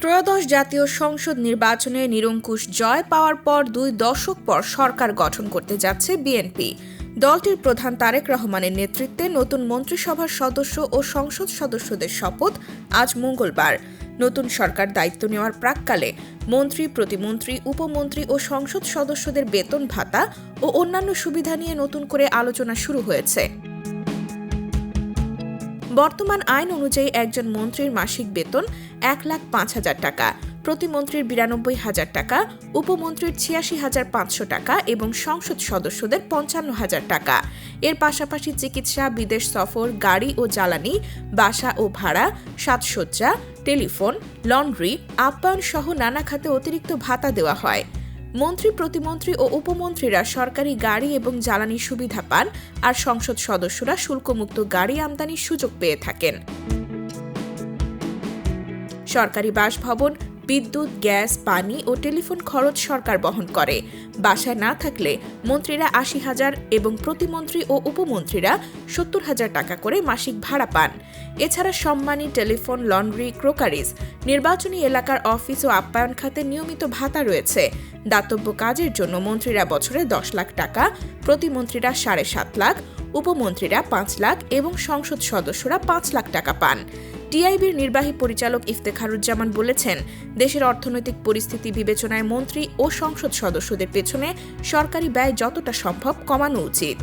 ত্রয়োদশ জাতীয় সংসদ নির্বাচনে নিরঙ্কুশ জয় পাওয়ার পর 2 দশক পর সরকার গঠন করতে যাচ্ছে বিএনপি। দলটির প্রধান তারেক রহমানের নেতৃত্বে নতুন মন্ত্রিসভার সদস্য ও সংসদ সদস্যদের শপথ আজ মঙ্গলবার। নতুন সরকার দায়িত্ব নেওয়ার প্রাক্কালে মন্ত্রী, প্রতিমন্ত্রী, উপমন্ত্রী ও সংসদ সদস্যদের বেতন ভাতা ও অন্যান্য সুবিধা নিয়ে নতুন করে আলোচনা শুরু হয়েছে। বর্তমান আইন অনুযায়ী একজন মন্ত্রীর মাসিক বেতন 1,05,000 টাকা, প্রতিমন্ত্রীর 92,000 টাকা, উপমন্ত্রীর 86,500 টাকা এবং সংসদ সদস্যদের 55,000 টাকা। এর পাশাপাশি চিকিৎসা, বিদেশ সফর, গাড়ি ও জ্বালানি, বাসা ও ভাড়া, সাজসজ্জা, টেলিফোন, লন্ড্রি, আপ্যায়ন সহ নানা খাতে অতিরিক্ত ভাতা দেওয়া হয়। মন্ত্রী, প্রতিমন্ত্রী ও উপমন্ত্রীরা সরকারি গাড়ি এবং জ্বালানির সুবিধা পান, আর সংসদ সদস্যরা শুল্কমুক্ত গাড়ি আমদানির সুযোগ পেয়ে থাকেন। সরকারি বাসভবন, বিদ্যুৎ, গ্যাস, পানি ও টেলিফোন খরচ সরকার বহন করে। বাসায় না থাকলে মন্ত্রীরা 80,000 এবং প্রতিমন্ত্রী ও উপমন্ত্রীরা 70,000 টাকা করে মাসিক ভাড়া পান। এছাড়া সম্মানী, টেলিফোন, লন্ড্রি, ক্রোকারিজ, নির্বাচনী এলাকার অফিস ও আপ্যায়ন খাতে নিয়মিত ভাতা রয়েছে। দাতব্য কাজের জন্য মন্ত্রীরা বছরে 10 লাখ টাকা, প্রতিমন্ত্রীরা 7.5 লাখ, উপমন্ত্রীরা 5 লাখ এবং সংসদ সদস্যরা 5 লাখ টাকা পান। টিআইবির নির্বাহী পরিচালক ইফতেখারুজ্জামান বলেছেন, দেশের অর্থনৈতিক পরিস্থিতি বিবেচনায় মন্ত্রী ও সংসদ সদস্যদের পেছনে সরকারি ব্যয় যতটা সম্ভব কমানো উচিত।